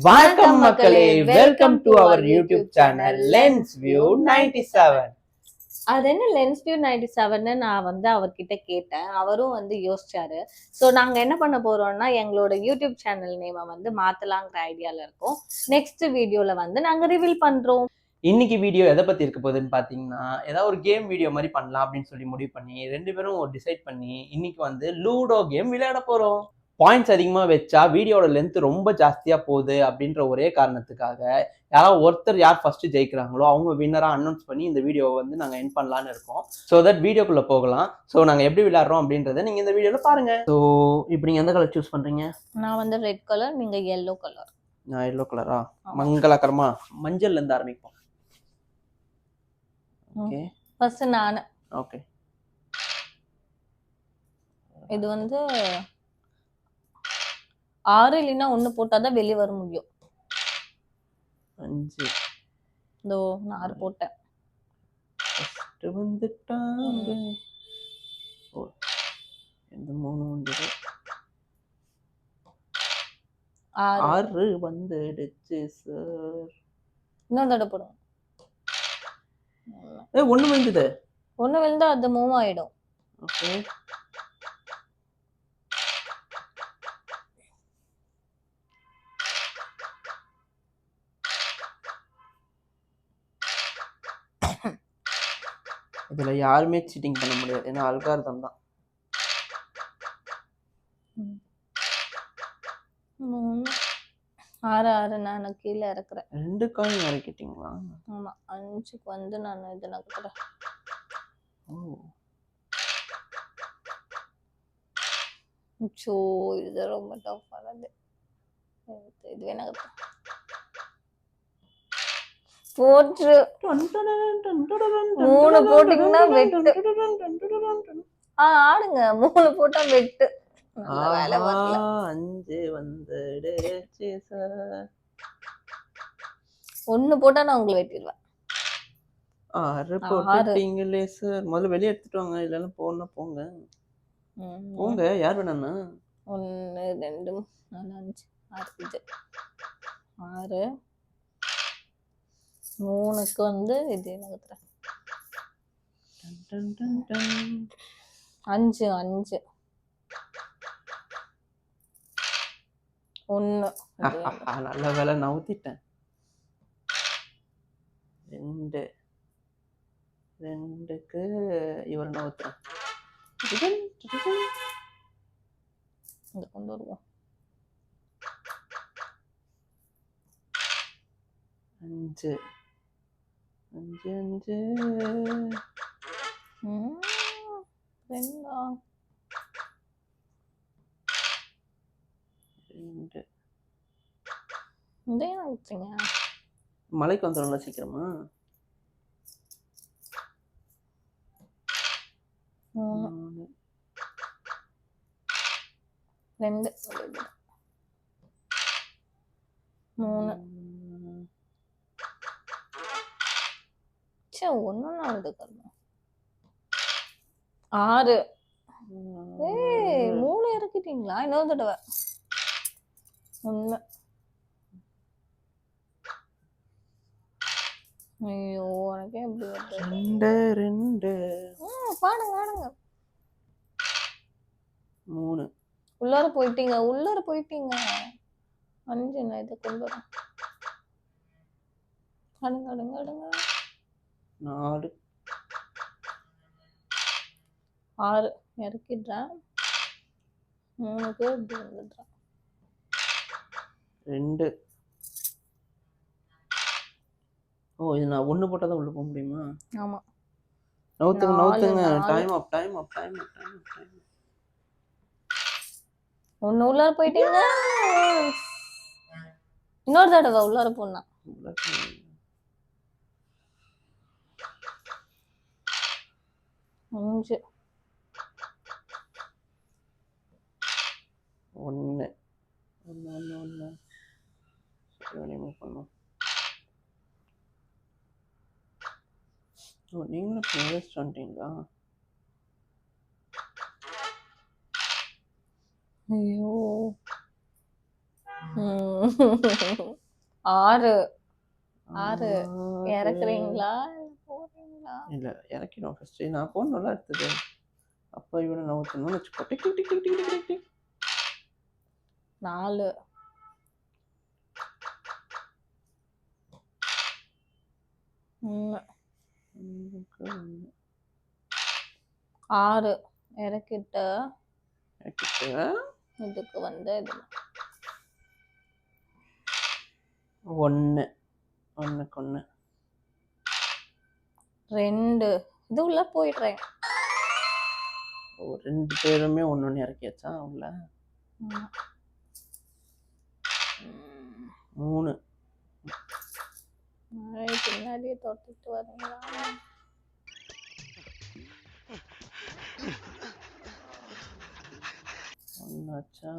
வணக்கம் மக்களே, welcome to our YouTube channel Lens View 97. அது என்ன லென்ஸ் வியூ 97ன்னு நான் அவர்கிட்ட கேட்டேன். அவரும் யோசிச்சாரு. ஸோ நாங்க என்ன பண்ண போறோம்னா எங்களோட யூடியூப் சேனல் நேமை மாத்தலாங்கிற ஐடியால இருக்கோம். நெக்ஸ்ட் வீடியோல நாங்க ரிவீல் பண்றோம். இன்னைக்கு வீடியோ எதை பத்தி இருக்க போகுதுன்னு பாத்தீங்கன்னா, ஏதாவது ஒரு கேம் வீடியோ மாதிரி பண்ணலாம் அப்படின்னு சொல்லி முடிவு பண்ணி 2 பேரும் டிசைட் பண்ணி இன்னைக்கு லூடோ கேம் விளையாட போறோம். பாயிண்ட்ஸ் அதிகமாக வச்சா வீடியோட லென்த் ரொம்ப ஜாஸ்தியாக போகுது அப்படின்ற ஒரே காரணத்துக்காக யாராவது ஒருத்தர் யார் ஃபர்ஸ்ட் ஜெயிக்கிறாங்களோ அவங்க வின்னராக அனௌன்ஸ் பண்ணி இந்த வீடியோவை நாங்கள் என் பண்ணலான்னு இருக்கோம். ஸோ தட் வீடியோக்குள்ளே போகலாம். ஸோ நாங்கள் எப்படி விளையாடுறோம் அப்படின்றத நீங்கள் இந்த வீடியோவில் பாருங்கள். ஸோ இப்போ நீங்கள் எந்த கலர் சூஸ் பண்ணுறீங்க? நான் ரெட் கலர், நீங்கள் எல்லோ கலர். நான் எல்லோ கலரா? மங்களகரமா மஞ்சள்லேருந்து ஆரம்பிப்போம். ஓகே, ஃபர்ஸ்ட் நான். ஓகே, இது 6 இல்லைன்னா 1 போட்டாதான் வெளியே வர முடியும். 5 இதோ நான் 6 போட்டேன். வந்துட்டாங்க. எந்த 3 வந்தது? 6 வந்துடுச்சு சார். இன்னொரு தடவை போடுங்க. 1 விழுந்தது. 1 விழுந்தா அது மூவ் ஆயிடும். ஓகே, இதுல யாருமே சீட்டிங் பண்ண முடியாது, ஏன்னா அல்காரிதம் தான். 6 நான் கீழே இறக்குறேன். 2 காயின் இறக்கிட்டீங்களா? ஆமா, 5க்கு நான் இது நகர்த்துறேன். இது ரொம்ப டஃப்பானது. இதுவே நகர்த்து போட்டு 3 போட்டீங்கன்னா வெட்டு. ஆடுங்க, 3 போட்டா வெட்டு. வேலை வரல. 5 வந்துடுச்சு சார். 1 போட்டா நான் உங்களை வெட்டிடுவேன். 6 போட்டீங்களே சார். முதல்ல வெளியே எடுத்துட்டு வாங்க, இல்லைன்னா போனா போங்க. போங்க, யார் வேணாண்ணா? 1 2 4 5 6 6 3க்கு இது நகர்த்துறேன். 5 5 1. நல்ல வேலை நவுத்திட்டேன். 2 2க்கு இவர் நவுத்துறேன். கொண்டு வருவோம். 5 5 5 2 மலைக்கு வந்துடும்ல சீக்கிரமா. 3 ஒன்னு 6. 3 இறக்கிட்டீங்களா? இன்னொரு தடவை 1. ஐயோ, எனக்கே எப்படி வருது? 2 பாடுங்க 3 உள்ளார போயிட்டீங்க. 5 நான் இதை கொண்டு வரேன். அடுங்க 4 6 இறக்கிடுறேன். 3க்கு இப்படி வந்துடுறேன். 2. ஓ, இது நான் 1 போட்டால் தான் உள்ள போக முடியுமா? ஆமா, நவுத்துங்க. டைம் அப். 1 உள்ளார போயிட்டீங்க. இன்னொரு தடவை உள்ளார போனா 5 1 மூவ் பண்ணும். ஓ, நீங்களும் வேஸ்ட் பண்ணிட்டீங்களா? ஐயோ, ஆறு ஆறு. 6 இறக்குறீங்களா போறீங்களா? இல்ல இறக்கிடும் ஃபர்ஸ்ட். நான் போன் நல்லா எடுத்தது. அப்ப இவனை நவுத்தணும்னு வச்சுக்கோ. Tick tick tick tick tick tick tick. 4 3 6 இறக்கிட்டு இறக்கிட்டு இதுக்கு வந்து இது 1 1க்கு 1 2 இது உள்ள போயிடுறேன். ரெண்டு பேருமே ஒண்ணு இறக்கியாச்சா உள்ள? 3 பின்னாடியே தொட்டுட்டு வரீங்களா? ஒன்னாச்சா?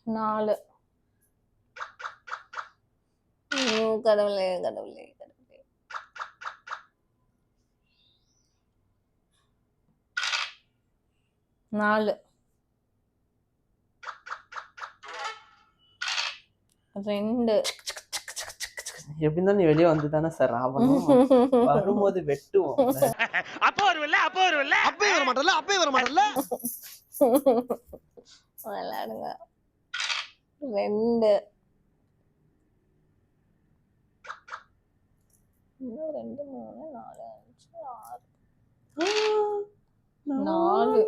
4 கடவுளே கடவுளே கடவுளே. 4 2 எப்படி இருந்தாலும் நீ வெளியே வந்து தானே சார் ஆகணும். வரும்போது வெட்டுவோம். அப்ப வருவல்ல அப்பவே வர மாட்டல்ல விளையாடுங்க. 2 2 3 4 5 6 4.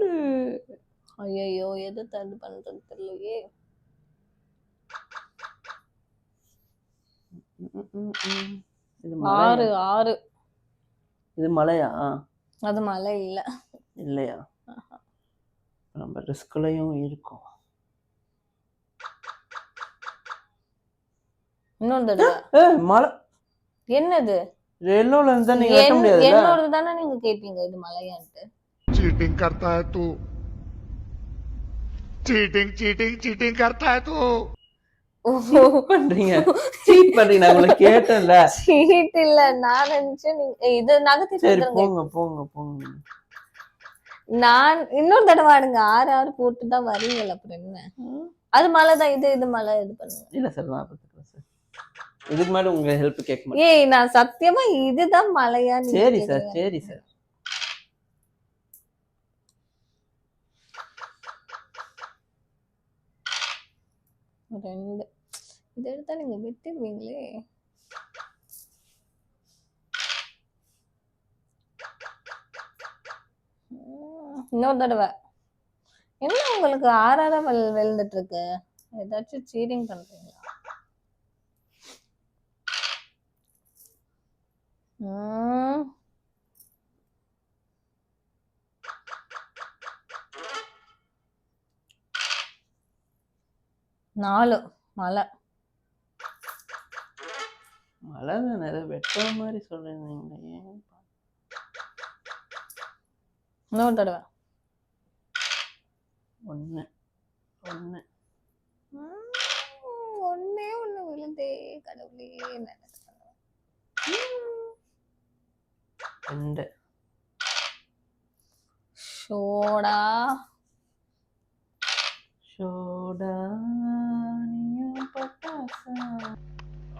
ஐயோ எது தடு பண்றது தெரியலையே. இது 6 6 இது மலையா? அது மலை இல்ல. இல்லையா? நம்ம ரிஸ்க்லயும் இருக்கும். இன்னொரு தடவை. மலை என்னது? எல்லோல இருந்தா நீங்க வெட்ட முடியாது. என்னோட தானே நீங்க கேட்டீங்க இது மலையான்ட்டு. चीटिंग करता है तू चीटिंग करता है तू பண்றீங்க. சீட் பண்றீங்க. நான் உங்களை கேட்டேன்ல. சீட் இல்ல. நான் நினைச்சேன் நீங்க இது நகர்த்தி சரி சொல்லுங்க. போங்க. நான் இன்னொரு தடவை ஆடுங்க. 6 6 போட்டு தான் வரீங்கல்ல அப்புறம் என்ன? அது மலை தான். இது மலை இது பண்ணுங்க. இல்ல சார் நான் பார்த்துக்கிறேன் சார். இதுக்கு மேல உங்க ஹெல்ப் கேட்க மாட்டேன். ஏய் நான் சத்தியமா இதுதான் மலையா? சரி சார். 2 இது எடுத்தா நீங்க விட்டுருவீங்களே. இன்னொரு தடவை. என்ன உங்களுக்கு 6 6 விழுந்துட்டு இருக்கு? ஏதாச்சும் சீட்டிங் பண்றீங்களா? நாலு மலை தானே ஏதோ வெட்டுற மாதிரி சொல்றீங்க. இன்னொரு தடவை. 1 ஒன்னே ஒண்ணு விழுந்தே கடவுளே. 2 சோடா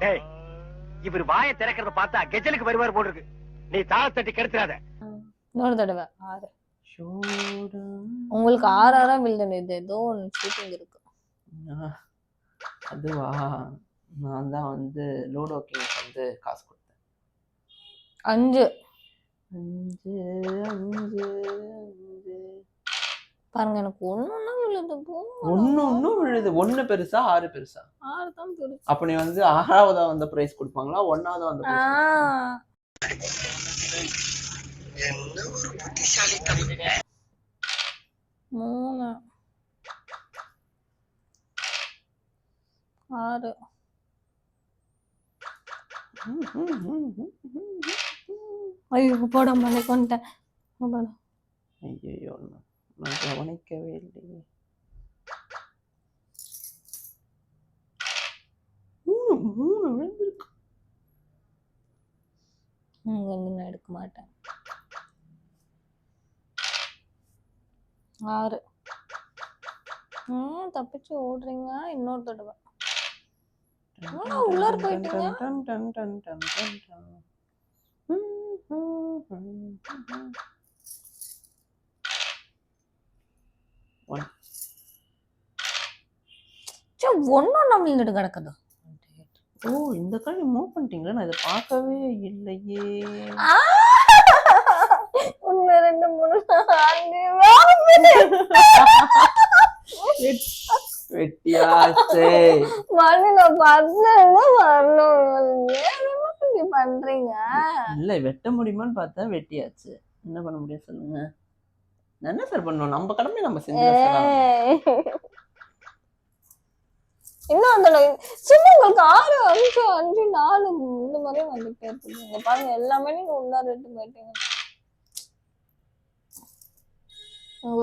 டேய் இவர் வாயை திறக்கிறத பார்த்தா கெஜலுக்கு வருவார் போல இருக்கு. நீ தாள தட்டி கெடுத்துறாத. இன்னொரு தடவை. 6 சோடா. உங்களுக்கு 6 6 விழுந்தது. இது ஏதோ ஒன்று சீட்டிங் இருக்கு. அதுவா? நான் தான் வந்து லூடோ கிங் வந்து காசு கொடுத்தேன். 5 பாருங்க எனக்கு ஒண்ணு விழுது. ஒண்ணு விழுது. 1 பெருசா 6 பெருசா? 6 தான் பெருசு. அப்ப நீ வந்து 6ஆவதா வந்த பிரைஸ் கொடுப்பாங்களா 1ஆவதா வந்த பிரைஸ்? என்ன ஒரு புத்திசாலித்தனம். 3 6 ஐயோ போட மலை கொண்டேன். ஐயோ நான் கவனிக்கவே இல்லையே. 3 விழுந்திருக்கு. நான் எடுக்க மாட்டேன். 6 தப்பிச்சு ஓடுறீங்க. இன்னொரு தடவை. உள்ளார போயிட்டீங்க. ஒன்னும் நம்மளுக்கு கிடக்குது. ஓ இந்த கால் மூவ் பண்ணிட்டீங்களா? நான் இதை பார்க்கவே இல்லையே. 1 2 3 வெட்டியாச்சே. பண்றீங்க இல்ல வெட்ட முடியுமான்னு பார்த்தா வெட்டியாச்சு. என்ன பண்ண முடியும் சொல்லுங்க? நான் என்ன சார் பண்ணுவோம்? நம்ம கடமை நம்ம செஞ்சு இன்னும் அந்த சும்மா உங்களுக்கு 6 5 5 4 இந்த மாதிரி வந்துட்டே இருக்கு. பாருங்க எல்லாமே நீங்க உள்ளார எடுத்து போயிட்டீங்க.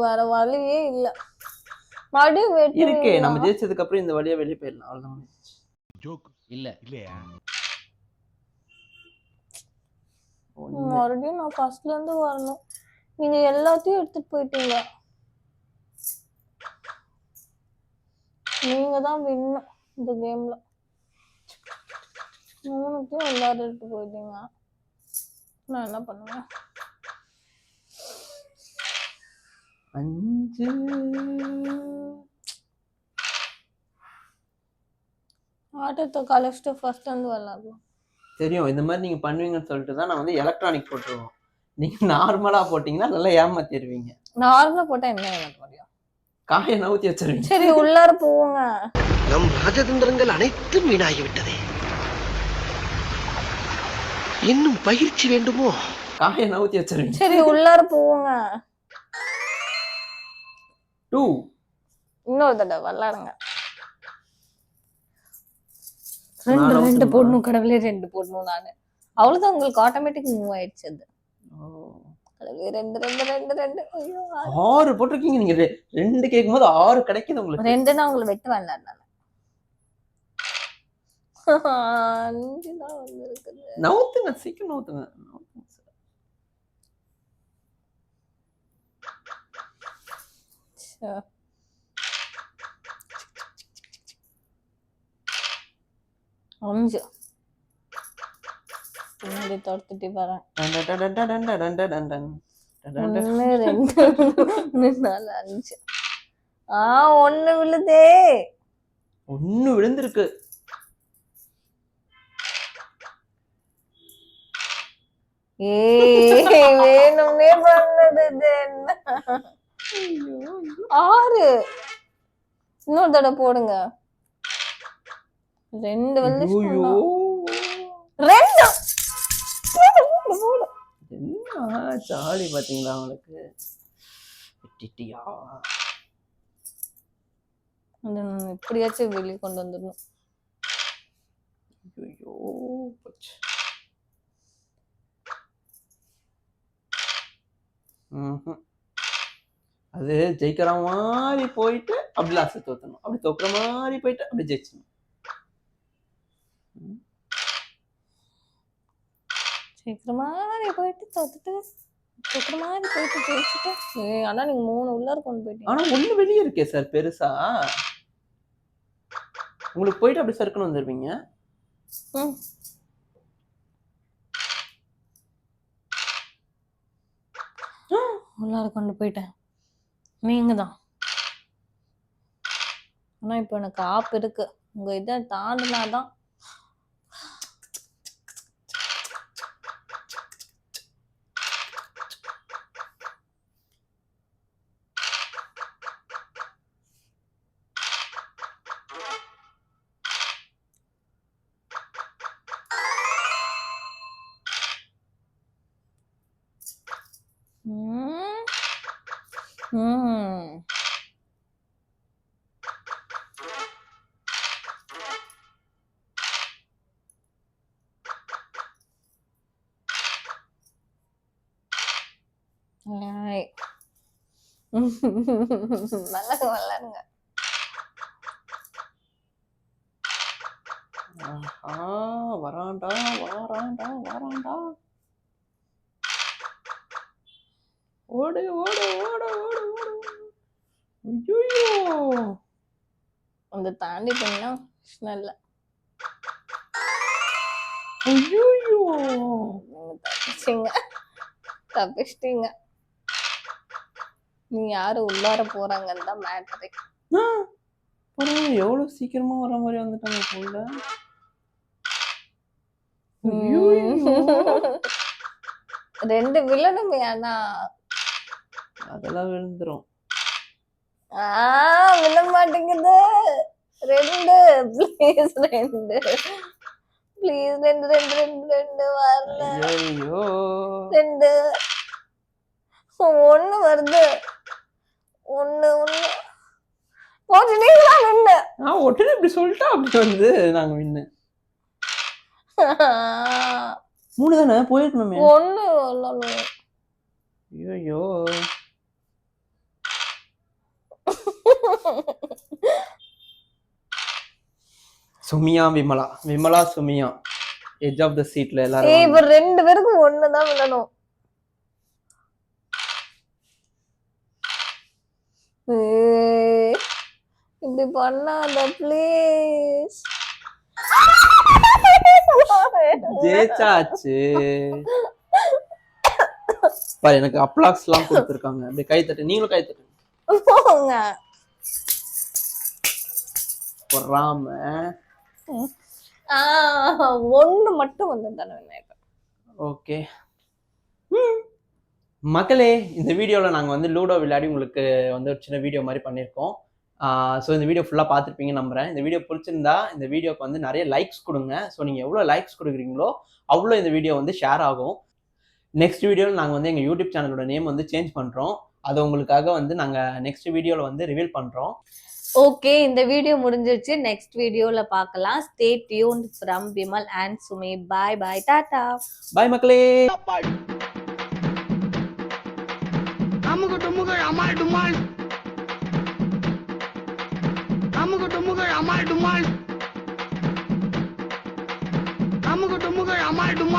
வேற வழியே இல்ல. மறுபடியும் வெட்டி இருக்கு. நம்ம ஜெயிச்சதுக்கு அப்புறம் இந்த வழியா வெளியே போயிடலாம். அவ்வளவுதான். ஜோக் இல்ல இல்லையா? மறுபடியும் நான் ஃபர்ஸ்ட்ல இருந்து வரணும். நீங்க எல்லாத்தையும் எடுத்துட்டு போயிட்டீங்க. நீங்க தான் வின்னும் இந்த கேம்ல. 3த்தையும் எல்லாரும் எடுத்து போயிட்டீங்க. நான் என்ன பண்ணுவேன்? 5 ஆட்டத்தை கழிச்சிட்டு ஃபர்ஸ்ட் வந்து விளாடலாம். தெரியும் இந்த மாதிரி நீங்க பண்ணுவீங்கன்னு சொல்லிட்டு தான் நான் வந்து எலக்ட்ரானிக் போட்டுருவோம். நீங்க நார்மலா போட்டீங்கன்னா நல்லா ஏமாத்திடுவீங்க. நார்மலா போட்டா என்ன ஏமாத்த முடியும்? காயை நவுத்தி வச்சிருவீங்க. சரி உள்ளார போங்க. நம் ராஜதந்திரங்கள் அனைத்தும் வீணாகிவிட்டதே. இன்னும் பயிற்சி வேண்டுமோ? காயை நவுத்தி வச்சிருவீங்க. சரி உள்ளார போங்க. 2 இன்னொரு தடவை விளாடுங்க. 2 போடணும் கடவுளே, 2 போடணும் நானு. அவ்வளவுதான், உங்களுக்கு ஆட்டோமேட்டிக் மூவ் ஆயிடுச்சு அது. கடவுளே 2 2 2 2. ஐயோ 6 போட்டிருக்கீங்க. நீங்க 2 கேட்கும்போது 6 கிடைக்குது உங்களுக்கு. 2னா உங்களுக்கு வெட்டு வேண்டாம் நானு. 5 தான் வந்திருக்குது. நவுத்துங்க, சீக்கிரம் நவுத்துங்க. அஞ்சு பின்னாடி தொடுத்துட்டு வரேன். 1 2 3 4 5. 1 விழுதே. 1 விழுந்திருக்கு. வேணும்னே பண்ணது என்ன? 6. இன்னொரு தடவை போடுங்க. 2 வந்து 2 என்ன ஜாலி பாத்தீங்களா உங்களுக்கு? விட்டுட்டியா? எப்படியாச்சும் வெளியே கொண்டு வந்துடணும். ஐயோ போச்சு. அது ஜெயிக்கிற மாதிரி போயிட்டு அப்படி லாஸ்ட் தோத்தணும், அப்படி தோக்குற மாதிரி போயிட்டு அப்படி ஜெயிச்சணும். ஜெயிக்கிற மாதிரி போயிட்டு தோத்துட்டு ஜெயிக்கிற மாதிரி போயிட்டு ஜெயிச்சுட்டு. ஆனா நீங்க 3 உள்ளார கொண்டு போயிட்டீங்க. ஆனா 1 வெளியே இருக்கே சார் பெருசா. உங்களுக்கு போயிட்டு அப்படி சறுக்குன்னு வந்துருவீங்க. உள்ளார கொண்டு போயிட்டேன். நீங்க தான். ஆனா இப்ப எனக்கு ஆப் இருக்கு. உங்க இதை தாண்டினாதான். வளருங்க. வராண்டா வராண்டா வராண்டா. ஓடு ஓடு ஓடு ஓடு ஓடு. ஐயோ அந்த தாண்டி போனா நல்ல ஐயோ தப்பிச்சிங்க தப்பிச்சிட்டீங்க. நீ யாரு உள்ளார போறாங்கன்னு தான் மேட்டரே. எவ்வளவு சீக்கிரமா வர மாதிரி வந்துட்டாங்க போல. ரெண்டு வில்லனுமே ஆனா அதெல்லாம் விழுந்துரும். விழ மாட்டேங்குது. ரெண்டு ப்ளீஸ் ரெண்டு ப்ளீஸ் ரெண்டு ரெண்டு ரெண்டு ரெண்டு வரல. ஐயோ ரெண்டு ஒண்ணு வருது. ஒண்ணு ஒண்ணு போச்சு. நீங்களா வின்னு. நான் உடனே இப்படி சொல்லிட்டா அப்படி வந்து நாங்க வின்னு. 3 தானே போயிருக்கணுமே. ஒண்ணு வரல. ஐயோ Sumiya Vimala Sumiya edge of the சீட்ல எல்லாரும் இப்ப ரெண்டு பேருக்கும் ஒண்ணுதான் விழணும். இப்படி பண்ணாத ப்ளீஸ். ஜெயிச்சாச்சு பாரு. எனக்கு அப்ளாக்ஸ் எல்லாம் கொடுத்துருக்காங்க. அப்படியே கை தட்டு. நீங்களும் கை தட்டு. போங்க. பொறாம ஒண்ணு மட்டும் வந்து தானே. ஓகே மக்களே, இந்த வீடியோவில் நாங்கள் வந்து லூடோ விளையாடி உங்களுக்கு வந்து ஒரு சின்ன வீடியோ மாதிரி பண்ணியிருக்கோம். ஸோ இந்த வீடியோ ஃபுல்லாக பார்த்துருப்பீங்கன்னு நம்புகிறேன். இந்த வீடியோ பிடிச்சிருந்தா இந்த வீடியோக்கு வந்து நிறைய லைக்ஸ் கொடுங்க. ஸோ நீங்கள் எவ்வளோ லைக்ஸ் கொடுக்குறீங்களோ அவ்வளோ இந்த வீடியோ வந்து ஷேர் ஆகும். நெக்ஸ்ட் வீடியோவில் நாங்கள் வந்து எங்கள் யூடியூப் சேனலோட நேம் வந்து சேஞ்ச் பண்ணுறோம். அதை உங்களுக்காக வந்து நாங்கள் நெக்ஸ்ட் வீடியோவில் வந்து ரிவீல் பண்ணுறோம். ஓகே, இந்த வீடியோ முடிஞ்சிருச்சு. நெக்ஸ்ட் வீடியோல பார்க்கலாம். Stay tuned from Vimal and Sumi. Bye bye, டாடா. பாய் மக்களே. அமுகு டுமுகள் அமால் டுமால். அமுகு டுமுகள் அமால் டுமால். அமுகு டுமுகள் அமால் டுமால்.